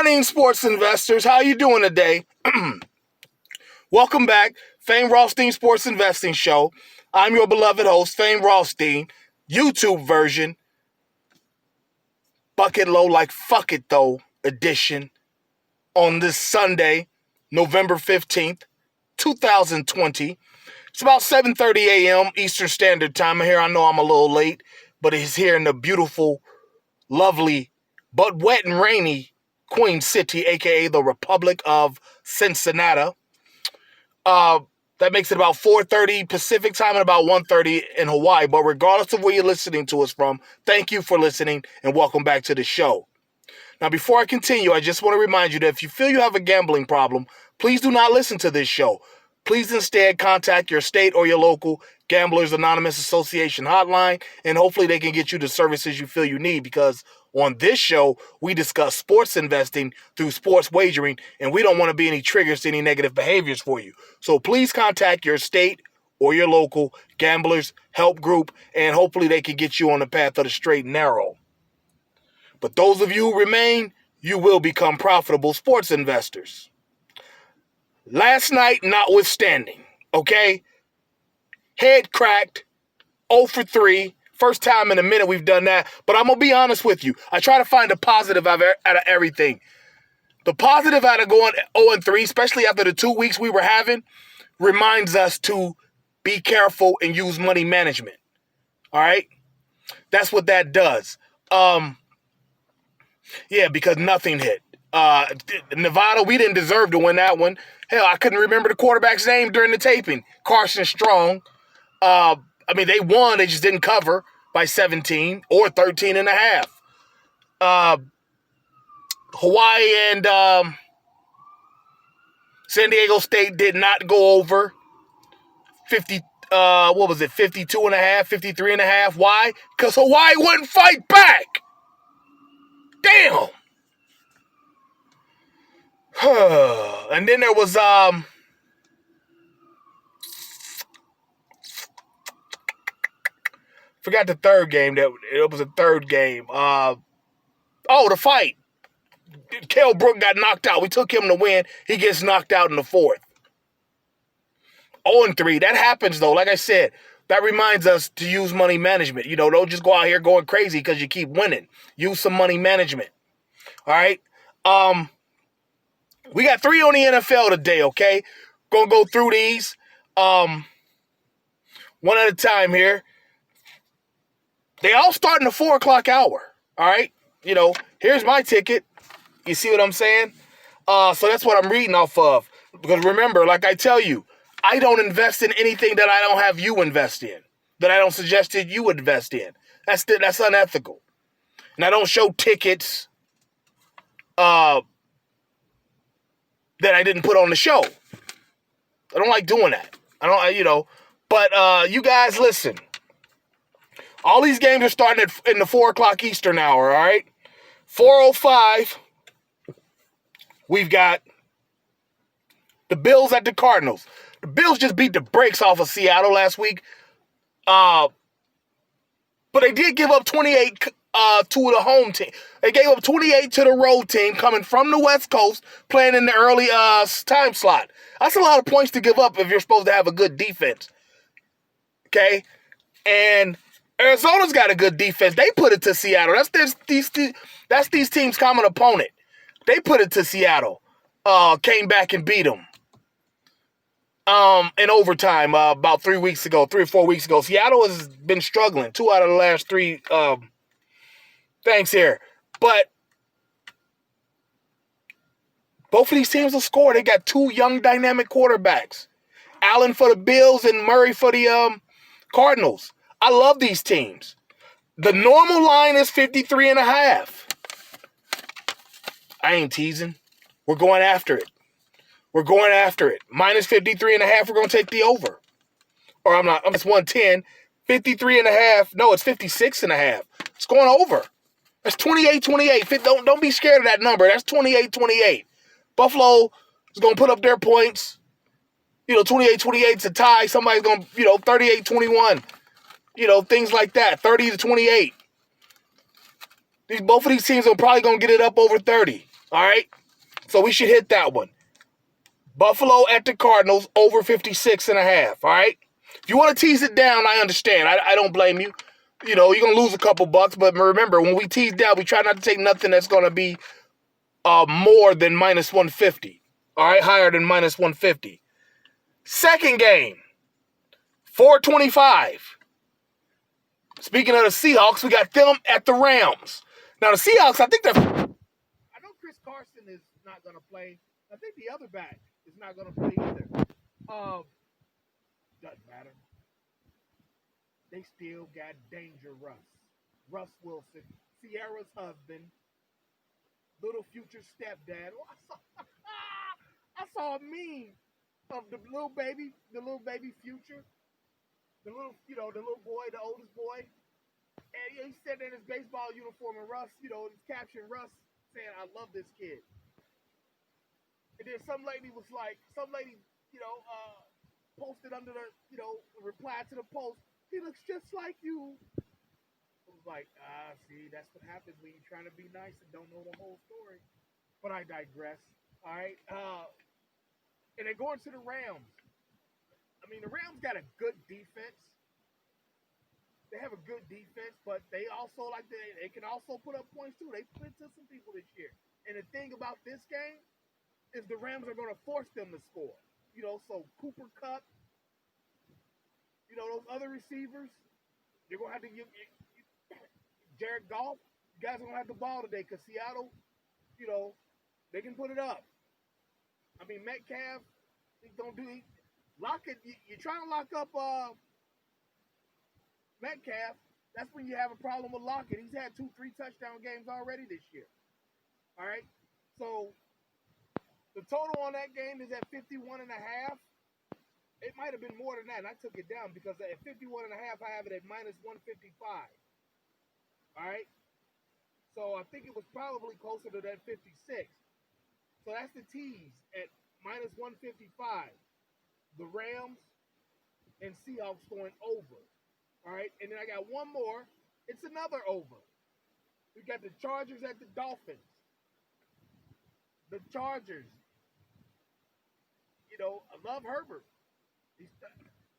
morning, sports investors. How you doing today? Welcome back, Fame Rothstein Sports Investing Show. I'm your beloved host, Fame Rothstein, YouTube version, Bucket Low Like Fuck It Though edition on this Sunday, November 15th, 2020. It's about 7:30 a.m. Eastern Standard Time. Here, I know I'm a little late, but it's here in the beautiful, lovely, but wet and rainy Queen City, a.k.a. the Republic of Cincinnati. That makes it about 4:30 Pacific time and about 1:30 in Hawaii. But regardless of where you're listening to us from, thank you for listening and welcome back to the show. Now, before I continue, I just want to remind you that if you feel you have a gambling problem, please do not listen to this show. Please instead contact your state or your local Gamblers Anonymous Association hotline, and hopefully they can get you the services you feel you need, because on this show, we discuss sports investing through sports wagering, and we don't want to be any triggers to any negative behaviors for you. So please contact your state or your local Gamblers Help Group, and hopefully they can get you on the path of the straight and narrow. But those of you who remain, you will become profitable sports investors. Last night, notwithstanding, okay? Head cracked, 0 for 3. First time in a minute we've done that. But I'm going to be honest with you. I try to find a positive out of everything. The positive out of going 0 and 3, especially after the 2 weeks we were having, reminds us to be careful and use money management. All right? That's what that does. Yeah, because nothing hit. Nevada, we didn't deserve to win that one. Hell, I couldn't remember the quarterback's name during the taping. Carson Strong. They won. They just didn't cover by 17 or 13 and a half. Hawaii and San Diego State did not go over 52 and a half, 53 and a half. Why? Because Hawaii wouldn't fight back. Damn. And then there was forgot the third game. It was a third game. The fight. Kell Brook got knocked out. We took him to win. He gets knocked out in the fourth. 0 and 3. That happens though. Like I said, that reminds us to use money management. You know, don't just go out here going crazy because you keep winning. Use some money management. All right. We got 3 on the NFL today, okay? Gonna go through these one at a time here. They all start in the 4 o'clock hour, all right? You know, here's my ticket. You see what I'm saying? So that's what I'm reading off of. Because remember, like I tell you, I don't invest in anything that I don't have you invest in, that I don't suggest that you invest in. That's unethical. And I don't show tickets that I didn't put on the show. I don't like doing that. But you guys listen. All these games are starting in the 4 o'clock Eastern hour, all right? 4:05, we've got the Bills at the Cardinals. The Bills just beat the brakes off of Seattle last week. But they did give up 28 to the home team. They gave up 28 to the road team coming from the West Coast, playing in the early time slot. That's a lot of points to give up if you're supposed to have a good defense. Okay? And Arizona's got a good defense. They put it to Seattle. That's these teams' common opponent. They put it to Seattle. Came back and beat them. In overtime about 3 or 4 weeks ago. Seattle has been struggling. 2 out of the last 3 things here. But both of these teams will score. They got 2 young, dynamic quarterbacks. Allen for the Bills and Murray for the Cardinals. I love these teams. The normal line is 53 and a half. I ain't teasing. We're going after it. Minus 53 and a half, we're going to take the over. Or I'm not. It's 110. 53 and a half. No, it's 56 and a half. It's going over. That's 28-28. Don't be scared of that number. That's 28-28. Buffalo is going to put up their points. 28-28 is a tie. Somebody's going to, 38-21. Things like that. 30-28. Both of these teams are probably going to get it up over 30. All right? So we should hit that one. Buffalo at the Cardinals, over 56.5. All right? If you want to tease it down, I understand. I don't blame you. You know, you're going to lose a couple bucks, but remember, when we tease down, we try not to take nothing that's going to be more than minus 150. All right? Higher than minus 150. Second game, 425. Speaking of the Seahawks, we got them at the Rams. Now, the Seahawks, I know Chris Carson is not going to play. I think the other back is not going to play either. Doesn't matter. They still got Danger Russ Wilson, Sierra's husband, little future stepdad. I saw a meme of the little baby future, the little boy, the oldest boy, and he's sitting in his baseball uniform, and Russ, his caption, Russ saying, "I love this kid." And then some lady, posted under the, reply to the post, "He looks just like you." I was like, see, that's what happens when you're trying to be nice and don't know the whole story. But I digress. All right. And they're going to the Rams. I mean, the Rams got a good defense. They have a good defense, but they also they can also put up points too. They put to some people this year. And the thing about this game is the Rams are going to force them to score. So Cooper Kupp, those other receivers, they're going to have to give Jared Goff. You guys are going to have the ball today because Seattle, they can put it up. I mean, Metcalf, lock it. You're trying to lock up Metcalf. That's when you have a problem with Lockett. He's had 2-3 touchdown games already this year. All right? So the total on that game is at 51.5. It might have been more than that, and I took it down because at 51.5, I have it at minus 155. All right? So I think it was probably closer to that 56. So that's the tease at minus 155. The Rams and Seahawks going over. All right? And then I got one more. It's another over. We got the Chargers at the Dolphins. The Chargers. I love Herbert.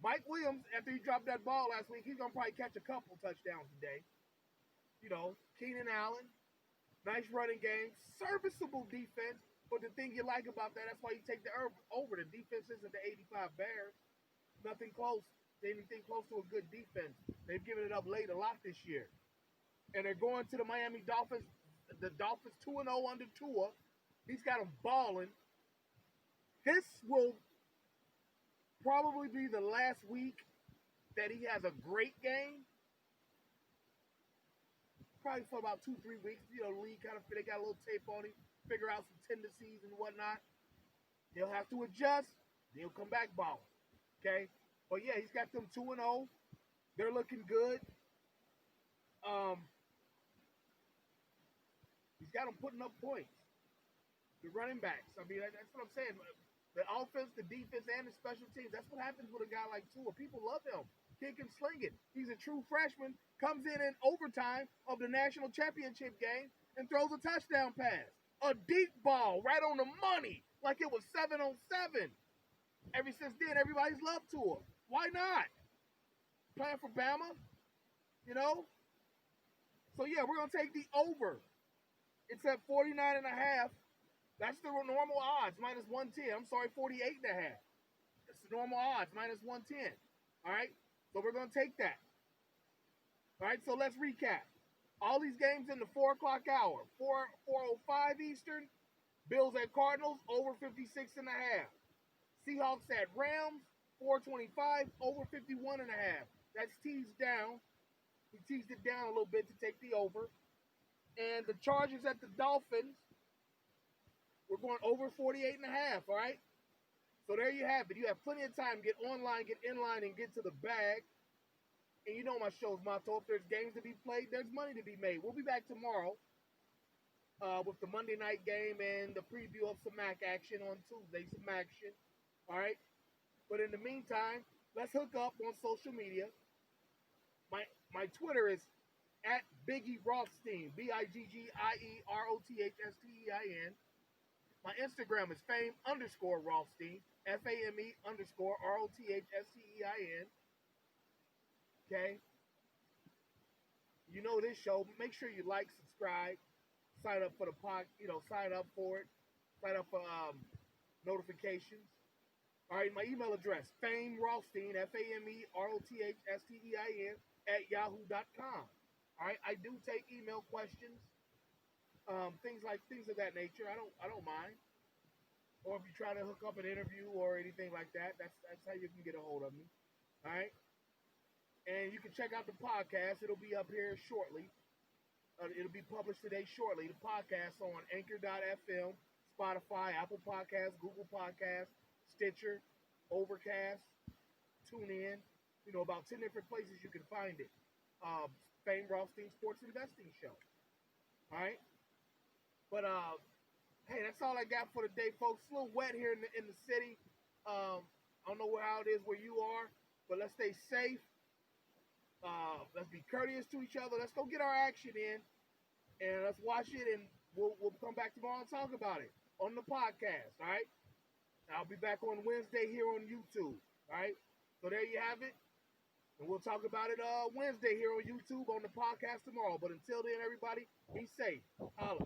Mike Williams, after he dropped that ball last week, he's going to probably catch a couple touchdowns today. Keenan Allen, nice running game, serviceable defense. But the thing you like about that's why you take the over. The defense isn't the 85 Bears. Nothing close to anything close to a good defense. They've given it up late a lot this year. And they're going to the Miami Dolphins. The Dolphins 2-0 under Tua. He's got them balling. This will probably be the last week that he has a great game. Probably for about 2-3 weeks. The league they got a little tape on him, figure out some tendencies and whatnot. He'll have to adjust. Then he'll come back balling. Okay? But yeah, he's got them 2-0. They're looking good. He's got them putting up points. The running backs. I mean, that's what I'm saying. The offense, the defense, and the special teams. That's what happens with a guy like Tua. People love him. He can sling it. He's a true freshman. Comes in overtime of the national championship game and throws a touchdown pass. A deep ball right on the money. Like it was 7-on-7. Ever since then, everybody's loved Tua. Why not? Playing for Bama. So yeah, we're going to take the over. It's at 49.5. That's the normal odds, minus 110. I'm sorry, 48.5. That's the normal odds, minus 110. All right? So we're going to take that. All right, so let's recap. All these games in the 4 o'clock hour. 4:05 Eastern. Bills at Cardinals, over 56.5. Seahawks at Rams, 4:25, over 51.5. That's teased down. We teased it down a little bit to take the over. And the Chargers at the Dolphins, we're going over 48.5, all right? So there you have it. You have plenty of time. Get online, get in line, and get to the bag. And you know my show's motto. If there's games to be played, there's money to be made. We'll be back tomorrow with the Monday night game and the preview of some MAC action on Tuesday. Some action, all right? But in the meantime, let's hook up on social media. My Twitter is at Biggie Rothstein, BIGGIEROTHSTEIN. My Instagram is Fame_Rothstein, FAME_ROTHSTEIN. Okay? You know this show. Make sure you like, subscribe, sign up for the sign up for it. Sign up for notifications. All right, my email address, Fame Rothstein, FAMEROTHSTEIN, at yahoo.com. All right, I do take email questions, things of that nature. I don't mind. Or if you're trying to hook up an interview or anything like that, that's how you can get a hold of me. All right, and you can check out the podcast. It'll be up here shortly. It'll be published today shortly. The podcast on Anchor.fm, Spotify, Apple Podcasts, Google Podcasts, Stitcher, Overcast, TuneIn. You know, about 10 different places you can find it. Fame Rothstein Sports Investing Show. All right? But, hey, that's all I got for today, folks. It's a little wet here in the city. I don't know how it is where you are, but let's stay safe. Let's be courteous to each other. Let's go get our action in, and let's watch it, and we'll come back tomorrow and talk about it on the podcast, all right? I'll be back on Wednesday here on YouTube, all right? So there you have it, and we'll talk about it Wednesday here on YouTube on the podcast tomorrow. But until then, everybody, be safe. Holla.